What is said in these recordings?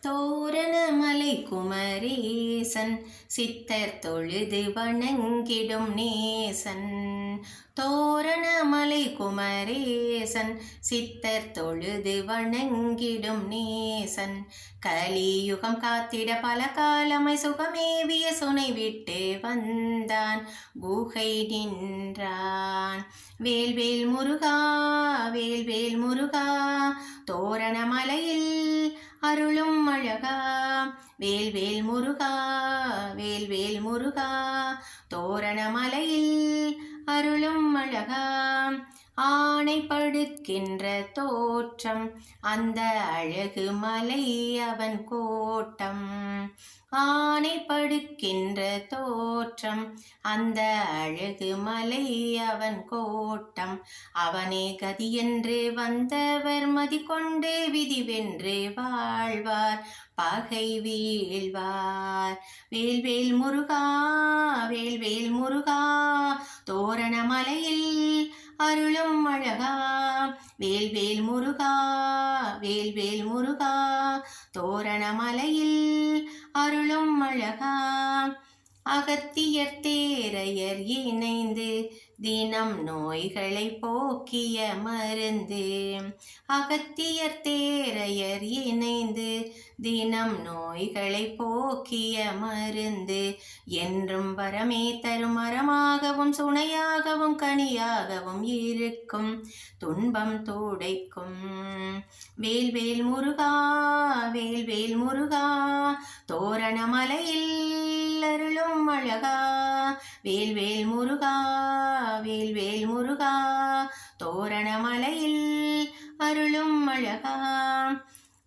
தோரணமலை குமரேசன் சித்தர் தொழுது வணங்கிடும் நேசன். தோரணமலை குமரேசன் சித்தர் தொழுது வணங்கிடும் நேசன். கலியுகம் காத்திட பல காலமை சுகமேவிய சுனை விட்டு வந்தான் குகை நின்றான். வேல்வேல் முருகா வேல்வேல் முருகா தோரணமலையில் அருளும் அழகா. வேல்வேல் முருகா வேல்வேல் முருகா தோரணமலையில் அருளும் அழகா. ஆணை படுக்கின்ற தோற்றம் அந்த அழகு மலை அவன் கோட்டம். ஆணை படுக்கின்ற தோற்றம் அந்த அழகு மலை அவன் கோட்டம். அவனே கதி என்று வந்தவர் மதி கொண்டு விதி வென்று வாழ்வார் பகை வீழ்வார். வேல்வேல் முருகா வேல்வேல் முருகா தோரணமலையில் அருளும் அழகா. வேல்வேல் முருகா வேல்வேல் முருகா தோரணமலையில் அருளும் அழகா. அகத்தியர் தேரையர் இணைந்து தினம் நோய்களை போக்கிய மருந்து. அகத்தியர் தேரையர் இணைந்து தினம் நோய்களை போக்கிய மருந்து. என்றும் வரமே தரும் மரமாகவும் சுனையாகவும் கனியாகவும் இருக்கும் துன்பம் துடைக்கும். வேல்வேல் முருகா வேல்வேல் முருகா தோரணமலையில் அருளும் அழகா. வேல்வேல் முருகா வேல்வேல் முருகா தோரணமலையில் அருளும் அழகா.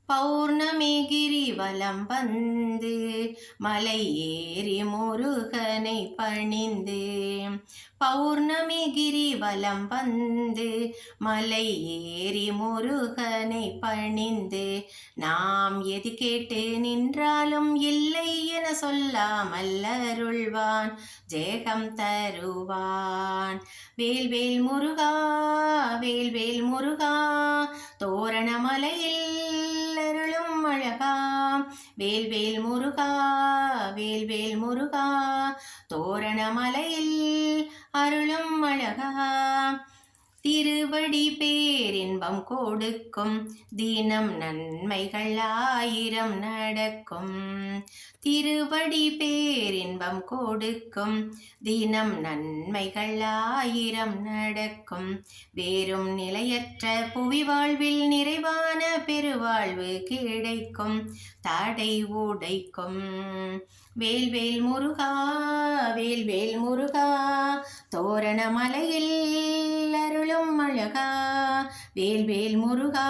பௌர்ணமி கிரிவலம் வந்து மலை ஏறி முருகனை பணிந்து. பௌர்ணமி கிரிவலம் வந்து மலை ஏறி முருகனை பணிந்து. நாம் எது கேட்டு நின்றாலும் இல்லை என சொல்லாமல் அருள்வான் ஜெகம் தருவான். வேல்வேல் முருகா வேல்வேல் முருகா தோரணமலையில் அருளும் அழகா. வேல்வேல் முருகா வேல்வேல் முருகா தோரணமலையில் அருளும் அழகா. திருவடி பேரின்பம் கொடுக்கும் தினம் நன்மைகள் ஆயிரம் நடக்கும். திருவடி பேரின்பம் கொடுக்கும் தினம் நன்மைகள் ஆயிரம் நடக்கும். வேறும் நிலையற்ற புவி வாழ்வில் நிறைவான பெருவாழ்வு கிடைக்கும் தடை உடைக்கும். வேல்வேல் முருகா வேல்வேல் முருகா தோரணமலையில் அருளும் அழகா. வேல்வேல் முருகா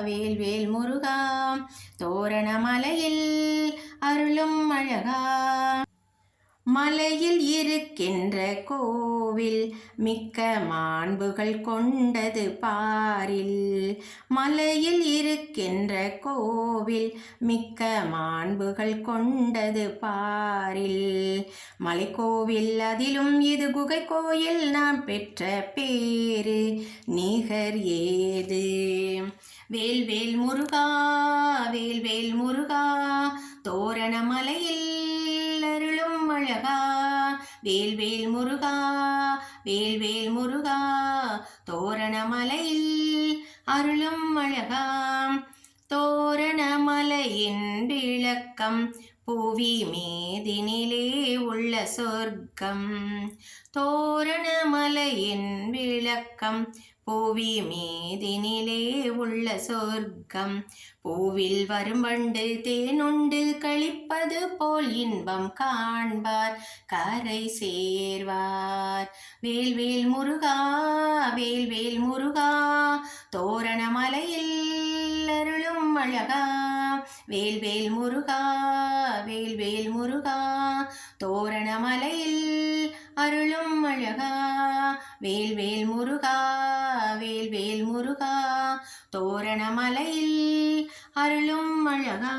வேல்வேல் முருகா தோரணமலையில் அருளும் அழகா. மலையில் இருக்கின்ற கோவில் மிக்க மாண்புகள் கொண்டது பாரில். மலையில் இருக்கின்ற கோவில் மிக்க மாண்புகள் கொண்டது பாரில். மலைக்கோவில் அதிலும் இது குகை கோயில் நாம் பெற்ற பேரு நிகர் ஏது. வேல்வேல் முருகா வேல்வேல் முருகா தோரணமலையில் அருளும் அழகா. வேல்வேல் முருகா வேல்வேல் முருகா தோரணமலையில் அருளும் அழகா. தோரணமலையின் விளக்கம் புவி மீதினிலே உள்ள சொர்க்கம். தோரணமலையின் விளக்கம் புவி மீதினிலே உள்ள சொர்க்கம். பூவில் வரும் வண்டு தேனுண்டு கழிப்பது போல் இன்பம் காண்பார் கரை சேர்வார். வேல்வேல் முருகா வேல்வேல் முருகா தோரணமலையில் அருளும் அழகா. வேல்வேல் முருகா வேல்வேல் முருகா தோரணமலையில் அருளும் அழகா. வேல்வேல் முருகா வேல்வேல் முருகா தோரணமலையில் அருளும் அழகா.